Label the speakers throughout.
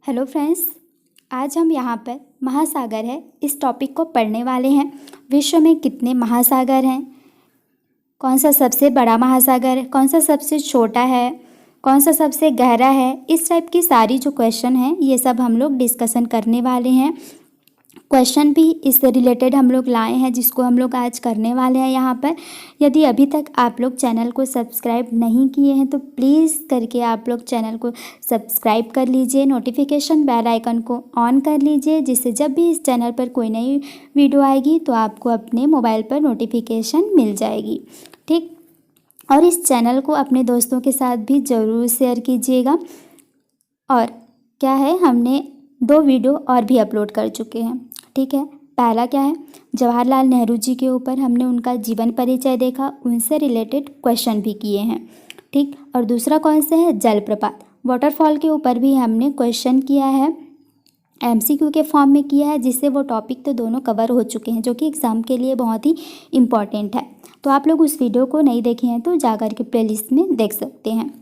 Speaker 1: Hello friends, आज हम यहाँ पर महासागर है इस टॉपिक को पढ़ने वाले हैं। विश्व में कितने महासागर हैं, कौन सा सबसे बड़ा महासागर है, कौन सा सबसे छोटा है, कौन सा सबसे गहरा है, इस टाइप की सारी जो क्वेश्चन हैं ये सब हम लोग डिस्कशन करने वाले हैं। क्वेश्चन भी इससे रिलेटेड हम लोग लाए हैं जिसको हम लोग आज करने वाले हैं यहाँ पर। यदि अभी तक आप लोग चैनल को सब्सक्राइब नहीं किए हैं तो प्लीज़ करके आप लोग चैनल को सब्सक्राइब कर लीजिए, नोटिफिकेशन बेल आइकन को ऑन कर लीजिए, जिससे जब भी इस चैनल पर कोई नई वीडियो आएगी तो आपको अपने मोबाइल पर नोटिफिकेशन मिल जाएगी। ठीक, और इस चैनल को अपने दोस्तों के साथ भी ज़रूर शेयर कीजिएगा। और क्या है, हमने 2 वीडियो और भी अपलोड कर चुके हैं। ठीक है, पहला क्या है, जवाहरलाल नेहरू जी के ऊपर हमने उनका जीवन परिचय देखा, उनसे रिलेटेड क्वेश्चन भी किए हैं। ठीक, और दूसरा कौन सा है, जलप्रपात वाटरफॉल के ऊपर भी हमने क्वेश्चन किया है, एमसीक्यू के फॉर्म में किया है, जिससे वो टॉपिक तो दोनों कवर हो चुके हैं जो कि एग्ज़ाम के लिए बहुत ही इम्पॉर्टेंट है। तो आप लोग उस वीडियो को नहीं देखे हैं तो जाकर के प्लेलिस्ट में देख सकते हैं।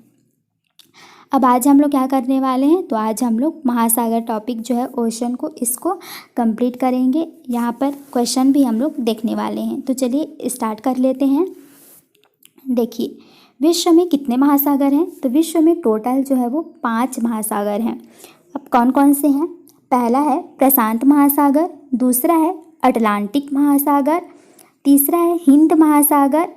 Speaker 1: अब आज हम लोग क्या करने वाले हैं, तो आज हम लोग महासागर टॉपिक जो है ओशन को, इसको कंप्लीट करेंगे। यहाँ पर क्वेश्चन भी हम लोग देखने वाले हैं। तो चलिए स्टार्ट कर लेते हैं। देखिए, विश्व में कितने महासागर हैं, तो विश्व में टोटल जो है वो 5 महासागर हैं। अब कौन कौन से हैं, पहला है प्रशांत महासागर, दूसरा है अटलांटिक महासागर, तीसरा है हिंद महासागर,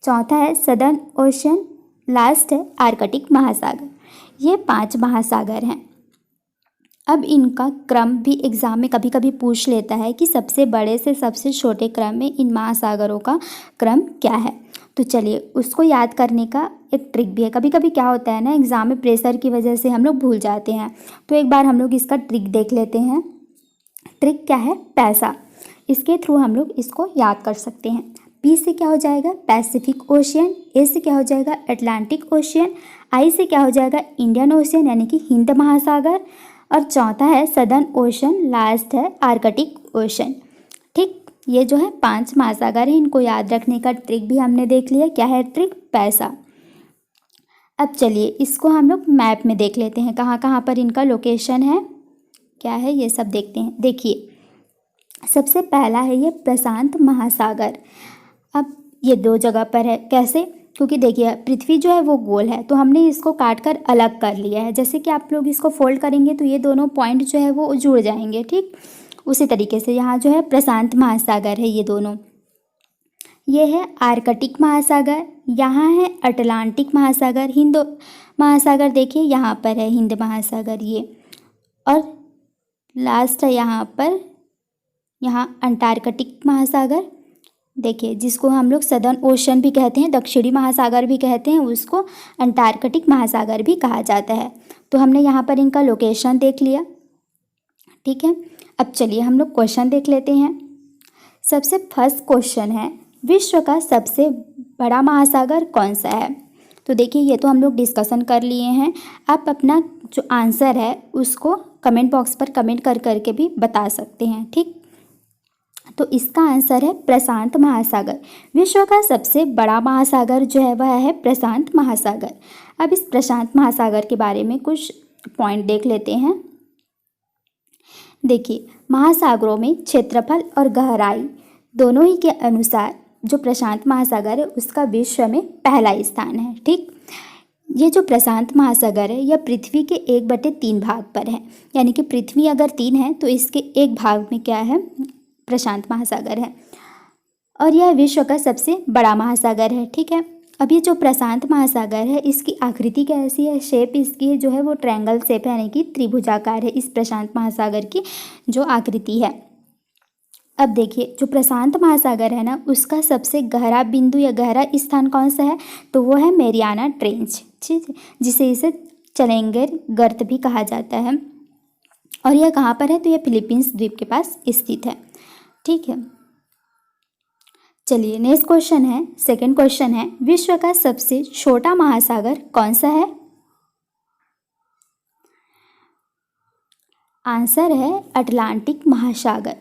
Speaker 1: चौथा है सदर्न ओशन, लास्ट है आर्कटिक महासागर। ये 5 महासागर हैं। अब इनका क्रम भी एग्ज़ाम में कभी कभी पूछ लेता है कि सबसे बड़े से सबसे छोटे क्रम में इन महासागरों का क्रम क्या है। तो चलिए उसको याद करने का एक ट्रिक भी है। कभी कभी क्या होता है ना, एग्ज़ाम में प्रेशर की वजह से हम लोग भूल जाते हैं। तो एक बार हम लोग इसका ट्रिक देख लेते हैं। ट्रिक क्या है, पैसा, इसके थ्रू हम लोग इसको याद कर सकते हैं। पी से क्या हो जाएगा, पैसिफिक ओशियन, ए से क्या हो जाएगा, अटलांटिक ओशियन, आई से क्या हो जाएगा, इंडियन ओशियन यानी कि हिंद महासागर, और चौथा है सदर्न ओशन, लास्ट है आर्कटिक ओशन। ठीक, ये जो है 5 महासागर है, इनको याद रखने का ट्रिक भी हमने देख लिया। क्या है ट्रिक, पैसा। अब चलिए इसको हम लोग मैप में देख लेते हैं, कहाँ कहाँ पर इनका लोकेशन है, क्या है, ये सब देखते हैं। देखिए सबसे पहला है ये प्रशांत महासागर। अब ये 2 जगह पर है, कैसे, क्योंकि देखिए पृथ्वी जो है वो गोल है तो हमने इसको काट कर अलग कर लिया है। जैसे कि आप लोग इसको फोल्ड करेंगे तो ये दोनों पॉइंट जो है वो जुड़ जाएंगे। ठीक, उसी तरीके से यहाँ जो है प्रशांत महासागर है, ये दोनों, ये है आर्कटिक महासागर, यहाँ है अटलांटिक महासागर, हिंद महासागर देखिए यहाँ पर है हिंद महासागर ये, और लास्ट है यहाँ पर, यहाँ अंटार्कटिक महासागर देखिए, जिसको हम लोग सदर्न ओशन भी कहते हैं, दक्षिणी महासागर भी कहते हैं, उसको अंटार्कटिक महासागर भी कहा जाता है। तो हमने यहाँ पर इनका लोकेशन देख लिया। ठीक है, अब चलिए हम लोग क्वेश्चन देख लेते हैं। सबसे फर्स्ट क्वेश्चन है, विश्व का सबसे बड़ा महासागर कौन सा है। तो देखिए ये तो हम लोग डिस्कशन कर लिए हैं। आप अपना जो आंसर है उसको कमेंट बॉक्स पर कमेंट कर करके भी बता सकते हैं। ठीक, तो इसका आंसर है प्रशांत महासागर। विश्व का सबसे बड़ा महासागर जो है वह है प्रशांत महासागर। अब इस प्रशांत महासागर के बारे में कुछ पॉइंट देख लेते हैं। देखिए, महासागरों में क्षेत्रफल और गहराई दोनों ही के अनुसार जो प्रशांत महासागर है उसका विश्व में पहला स्थान है। ठीक, ये जो प्रशांत महासागर है यह पृथ्वी के 1/3 भाग पर है, यानी कि पृथ्वी अगर 3 है तो इसके 1 भाग में क्या है, प्रशांत महासागर है, और यह विश्व का सबसे बड़ा महासागर है। ठीक है, अब ये जो प्रशांत महासागर है इसकी आकृति कैसी है, शेप इसकी जो है वो ट्रायंगल शेप है, यानी कि त्रिभुजाकार है इस प्रशांत महासागर की जो आकृति है। अब देखिए जो प्रशांत महासागर है ना उसका सबसे गहरा बिंदु या गहरा स्थान कौन सा है, तो वो है मैरियाना ट्रेंच, ठीक है, जिसे इसे चैलेंजर गर्त भी कहा जाता है। और यह कहाँ पर है, तो यह फिलीपींस द्वीप के पास स्थित है। ठीक है, चलिए नेक्स्ट क्वेश्चन है, सेकंड क्वेश्चन है, विश्व का सबसे छोटा महासागर कौन सा है। आंसर है अटलांटिक महासागर।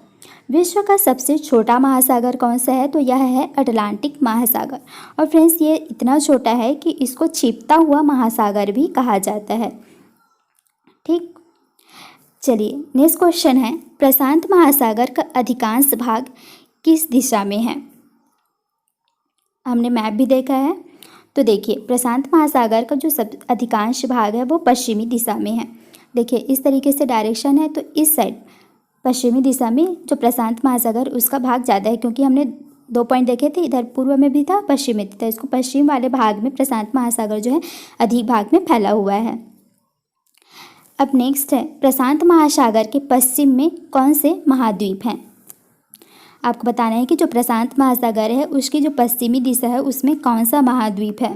Speaker 1: विश्व का सबसे छोटा महासागर कौन सा है, तो यह है अटलांटिक महासागर। और फ्रेंड्स ये इतना छोटा है कि इसको छिपता हुआ महासागर भी कहा जाता है। ठीक, चलिए नेक्स्ट क्वेश्चन है, प्रशांत महासागर का अधिकांश भाग किस दिशा में है? हमने मैप भी देखा है, तो देखिए प्रशांत महासागर का जो सब अधिकांश भाग है वो पश्चिमी दिशा में है। देखिए इस तरीके से डायरेक्शन है, तो इस साइड पश्चिमी दिशा में जो प्रशांत महासागर उसका भाग ज़्यादा है, क्योंकि हमने 2 पॉइंट देखे थे, इधर पूर्व में भी था, पश्चिम में था। इसको पश्चिम वाले भाग में प्रशांत महासागर जो है अधिक भाग में फैला हुआ है। अब नेक्स्ट है, प्रशांत महासागर के पश्चिम में कौन से महाद्वीप हैं? आपको बताना है कि जो प्रशांत महासागर है उसकी जो पश्चिमी दिशा है उसमें कौन सा महाद्वीप है?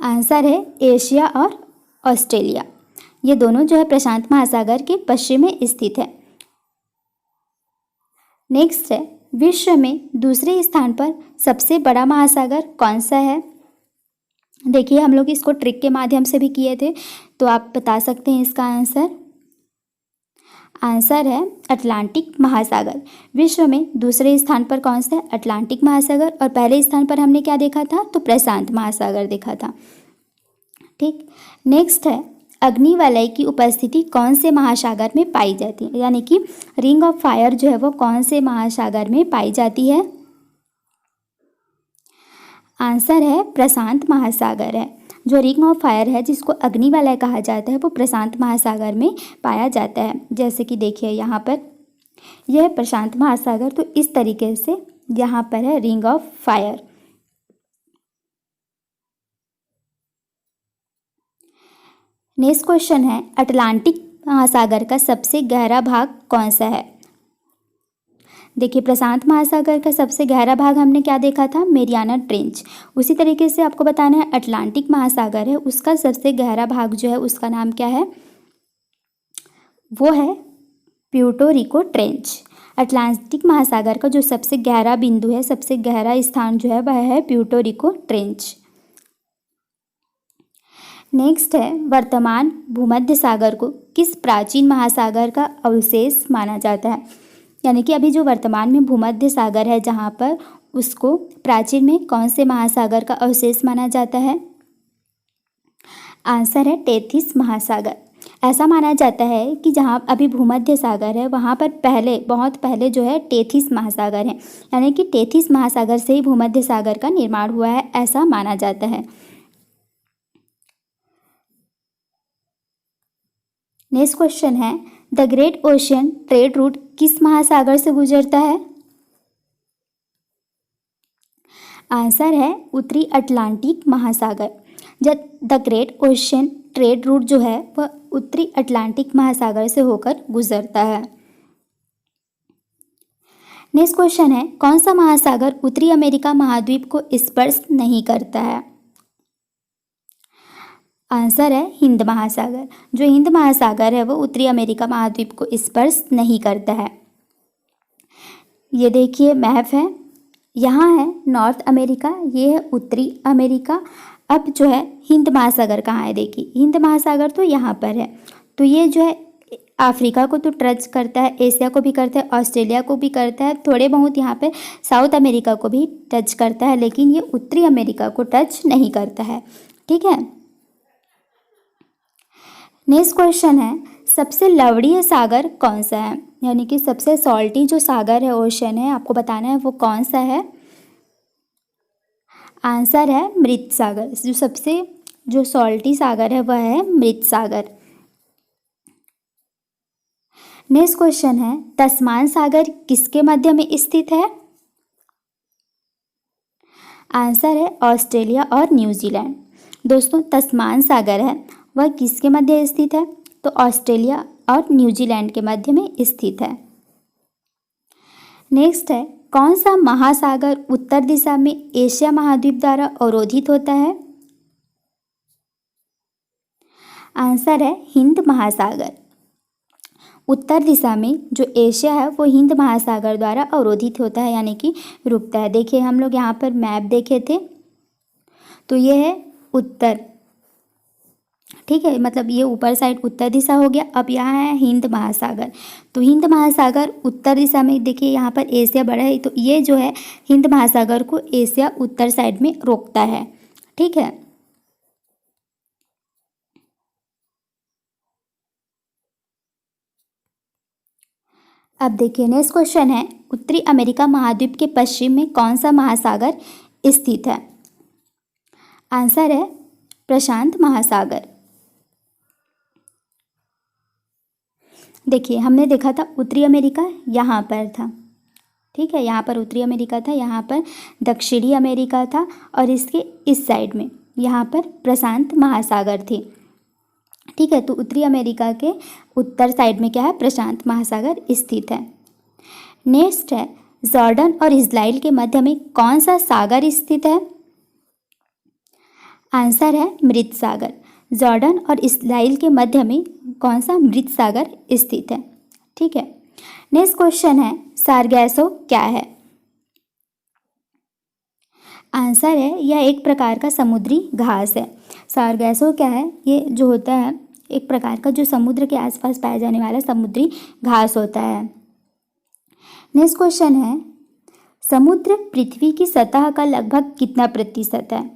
Speaker 1: आंसर है एशिया और ऑस्ट्रेलिया। ये दोनों जो है प्रशांत महासागर के पश्चिम में स्थित है। नेक्स्ट है, विश्व में दूसरे स्थान पर सबसे बड़ा महासागर कौन सा है? देखिए हम लोग इसको ट्रिक के माध्यम से भी किए थे, तो आप बता सकते हैं इसका आंसर। आंसर है अटलांटिक महासागर। विश्व में दूसरे स्थान पर कौन सा है? अटलांटिक महासागर। और पहले स्थान पर हमने क्या देखा था? तो प्रशांत महासागर देखा था। ठीक, नेक्स्ट है, अग्निवलय की उपस्थिति कौन से महासागर में पाई जाती है? यानी कि रिंग ऑफ फायर जो है वो कौन से महासागर में पाई जाती है? आंसर है प्रशांत महासागर है। जो रिंग ऑफ फायर है जिसको अग्निवलय कहा जाता है वो प्रशांत महासागर में पाया जाता है। जैसे कि देखिए यहाँ पर यह है प्रशांत महासागर, तो इस तरीके से यहाँ पर है ring of fire. Next question है, अटलांटिक महासागर का सबसे गहरा भाग कौन सा है? देखिए प्रशांत महासागर का सबसे गहरा भाग हमने क्या देखा था? Mariana trench. उसी तरीके से आपको बताना है अटलांटिक महासागर है उसका सबसे गहरा भाग जो है उसका नाम क्या है? वो है प्यूर्टो रिको ट्रेंच। अटलांटिक महासागर का जो सबसे गहरा बिंदु है, सबसे गहरा स्थान जो है वह है प्यूर्टो रिको ट्रेंच। नेक्स्ट है, वर्तमान भूमध्य सागर को किस प्राचीन महासागर का अवशेष माना जाता है? यानी कि अभी जो वर्तमान में भूमध्य सागर है जहाँ पर, उसको प्राचीन में कौन से महासागर का अवशेष माना जाता है? आंसर है टेथिस महासागर। ऐसा माना जाता है कि जहाँ अभी भूमध्य सागर है वहाँ पर पहले, बहुत पहले जो है टेथिस महासागर है, यानी कि टेथिस महासागर से ही भूमध्य सागर का निर्माण हुआ है, ऐसा माना जाता है। नेक्स्ट क्वेश्चन है, the great ocean trade route किस महासागर से गुजरता है? आंसर है उत्तरी अटलांटिक महासागर। जब the great ocean trade route जो है वह उत्तरी अटलांटिक महासागर से होकर गुजरता है। नेक्स्ट क्वेश्चन है, कौन सा महासागर उत्तरी अमेरिका महाद्वीप को स्पर्श नहीं करता है? आंसर है हिंद महासागर। जो हिंद महासागर है वो उत्तरी अमेरिका महाद्वीप को स्पर्श नहीं करता है। ये देखिए मैप है, यहाँ है नॉर्थ अमेरिका, ये है उत्तरी अमेरिका। अब जो है हिंद महासागर कहाँ है? देखिए हिंद महासागर तो यहाँ पर है, तो ये जो है अफ्रीका को तो टच करता है, एशिया को भी करता है, ऑस्ट्रेलिया को भी करता है, थोड़े बहुत यहाँ पे साउथ अमेरिका को भी टच करता है, लेकिन ये उत्तरी अमेरिका को टच नहीं करता है। ठीक है, नेक्स्ट क्वेश्चन है, सबसे लवणीय सागर कौन सा है? यानी कि सबसे सॉल्टी जो सागर है, ओशन है, आपको बताना है वो कौन सा है। आंसर है मृत सागर। जो सबसे जो सॉल्टी सागर है वह है मृत सागर। नेक्स्ट क्वेश्चन है, तस्मान सागर किसके मध्य में स्थित है? आंसर है ऑस्ट्रेलिया और न्यूजीलैंड। दोस्तों तस्मान सागर है वह किसके मध्य स्थित है? तो ऑस्ट्रेलिया और न्यूजीलैंड के मध्य में स्थित है। नेक्स्ट है, कौन सा महासागर उत्तर दिशा में एशिया महाद्वीप द्वारा अवरोधित होता है? आंसर है हिंद महासागर। उत्तर दिशा में जो एशिया है वो हिंद महासागर द्वारा अवरोधित होता है, यानी कि रुकता है। देखिए हम लोग यहाँ पर मैप देखे थे, तो ये है उत्तर, ठीक है, मतलब ये ऊपर साइड उत्तर दिशा हो गया। अब यहाँ है हिंद महासागर, तो हिंद महासागर उत्तर दिशा में, देखिए यहाँ पर एशिया बड़ा है, तो ये जो है हिंद महासागर को एशिया उत्तर साइड में रोकता है। ठीक है, अब देखिए नेक्स्ट क्वेश्चन है, उत्तरी अमेरिका महाद्वीप के पश्चिम में कौन सा महासागर स्थित है? आंसर है प्रशांत महासागर। देखिए हमने देखा था उत्तरी अमेरिका यहाँ पर था, ठीक है, यहाँ पर उत्तरी अमेरिका था, यहाँ पर दक्षिणी अमेरिका था और इसके इस साइड में यहाँ पर प्रशांत महासागर थी, ठीक है। तो उत्तरी अमेरिका के उत्तर साइड में क्या है? प्रशांत महासागर स्थित है। नेक्स्ट है, जॉर्डन और इजराइल के मध्य में कौन सा सागर स्थित है? आंसर है मृत सागर। जॉर्डन और इजराइल के मध्य में कौन सा मृत सागर स्थित है, ठीक है। नेक्स्ट क्वेश्चन है, सारगैसो क्या है? आंसर है यह एक प्रकार का समुद्री घास है। सारगैसो क्या है? ये जो होता है एक प्रकार का जो समुद्र के आसपास पाया जाने वाला समुद्री घास होता है। नेक्स्ट क्वेश्चन है, समुद्र पृथ्वी की सतह का लगभग कितना प्रतिशत है?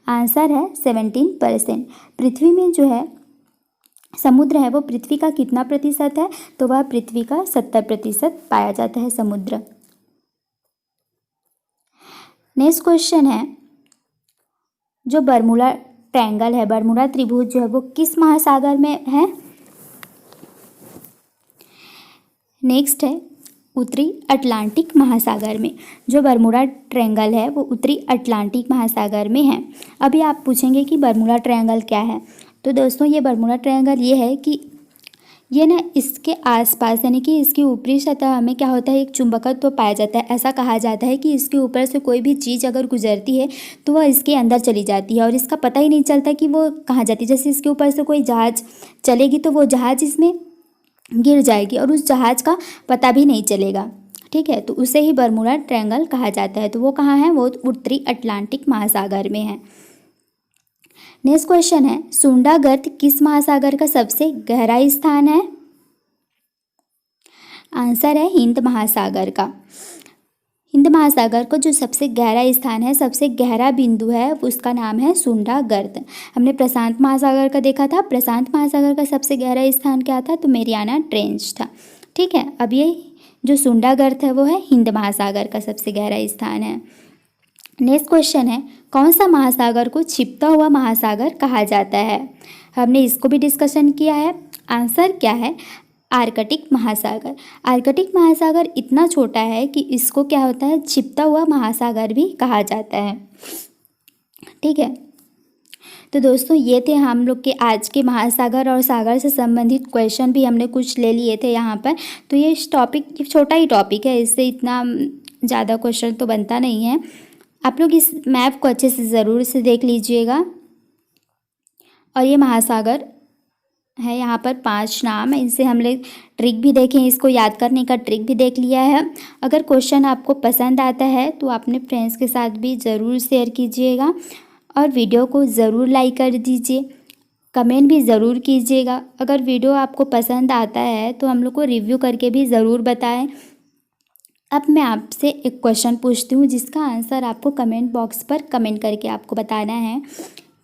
Speaker 1: आंसर है 17%। पृथ्वी में जो है समुद्र है वो पृथ्वी का कितना प्रतिशत है? तो वह पृथ्वी का 70% पाया जाता है समुद्र। नेक्स्ट क्वेश्चन है, जो बरमूडा ट्रायंगल है, बरमूडा त्रिभुज जो है वो किस महासागर में है? नेक्स्ट है उत्तरी अटलांटिक महासागर में। जो बरमूडा ट्रायंगल है वो उत्तरी अटलांटिक महासागर में है। अभी आप पूछेंगे कि बरमूडा ट्रायंगल क्या है? तो दोस्तों ये बरमूडा ट्रायंगल ये है कि ये ना इसके आसपास यानी कि इसकी ऊपरी सतह में क्या होता है, एक चुंबकत्व पाया जाता है। ऐसा कहा जाता है कि इसके ऊपर से कोई भी चीज़ अगर गुजरती है तो वह इसके अंदर चली जाती है और इसका पता ही नहीं चलता कि वो कहाँ जाती है। जैसे इसके ऊपर से कोई जहाज़ चलेगी तो वो जहाज़ इसमें गिर जाएगी और उस जहाज़ का पता भी नहीं चलेगा, ठीक है। तो उसे ही बरमूडा ट्रायंगल कहा जाता है। तो वो कहाँ है? वो उत्तरी अटलांटिक महासागर में है। नेक्स्ट क्वेश्चन है, सुंडा गर्त किस महासागर का सबसे गहरा स्थान है? आंसर है हिंद महासागर का। हिंद महासागर को जो सबसे गहरा स्थान है, सबसे गहरा बिंदु है, उसका नाम है सुंडा गर्त। हमने प्रशांत महासागर का देखा था, प्रशांत महासागर का सबसे गहरा स्थान क्या था? तो मैरियाना ट्रेंच था, ठीक है। अब ये जो सुंडा गर्त है वो है हिंद महासागर का सबसे गहरा स्थान है। नेक्स्ट क्वेश्चन है, कौन सा महासागर को छिपता हुआ महासागर कहा जाता है? हमने इसको भी डिस्कशन किया है। आंसर क्या है? आर्कटिक महासागर। आर्कटिक महासागर इतना छोटा है कि इसको क्या होता है? छिपता हुआ महासागर भी कहा जाता है, ठीक है। तो दोस्तों ये थे हम लोग के आज के महासागर और सागर से संबंधित क्वेश्चन भी हमने कुछ ले लिए थे यहाँ पर। तो ये टॉपिक छोटा ही टॉपिक है, इससे इतना ज़्यादा क्वेश्चन तो बनता नहीं है। आप लोग इस मैप को अच्छे से ज़रूर से देख लीजिएगा। और ये महासागर है, यहाँ पर 5 नाम है, इनसे हम लोग ट्रिक भी देखें, इसको याद करने का ट्रिक भी देख लिया है। अगर क्वेश्चन आपको पसंद आता है तो अपने फ्रेंड्स के साथ भी ज़रूर शेयर कीजिएगा और वीडियो को ज़रूर लाइक कर दीजिए, कमेंट भी ज़रूर कीजिएगा। अगर वीडियो आपको पसंद आता है तो हम लोग को रिव्यू करके भी ज़रूर बताएं। अब मैं आपसे एक क्वेश्चन पूछती हूँ जिसका आंसर आपको कमेंट बॉक्स पर कमेंट करके आपको बताना है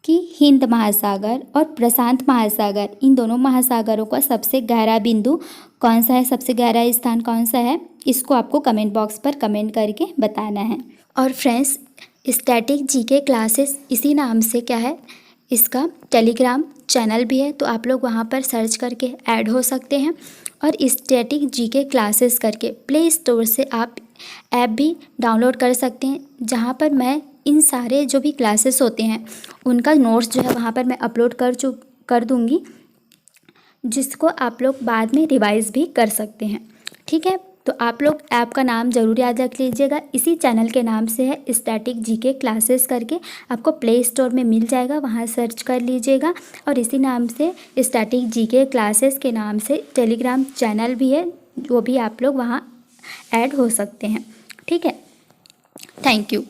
Speaker 1: कि हिंद महासागर और प्रशांत महासागर, इन दोनों महासागरों का सबसे गहरा बिंदु कौन सा है, सबसे गहरा स्थान कौन सा है, इसको आपको कमेंट बॉक्स पर कमेंट करके बताना है। और फ्रेंड्स, स्टैटिक जीके क्लासेस इसी नाम से क्या है, इसका टेलीग्राम चैनल भी है, तो आप लोग वहाँ पर सर्च करके ऐड हो सकते हैं। और स्टैटिक जीके क्लासेस करके प्ले स्टोर से आप ऐप भी डाउनलोड कर सकते हैं, जहाँ पर मैं इन सारे जो भी क्लासेस होते हैं उनका नोट्स जो है वहाँ पर मैं अपलोड कर दूँगी, जिसको आप लोग बाद में रिवाइज़ भी कर सकते हैं, ठीक है। तो आप लोग ऐप का नाम ज़रूर याद रख लीजिएगा, इसी चैनल के नाम से है स्टैटिक जीके क्लासेस करके, आपको प्ले स्टोर में मिल जाएगा, वहाँ सर्च कर लीजिएगा। और इसी नाम से स्टैटिक जीके क्लासेस के नाम से टेलीग्राम चैनल भी है, वो भी आप लोग वहाँ ऐड हो सकते हैं, ठीक है। Thank you.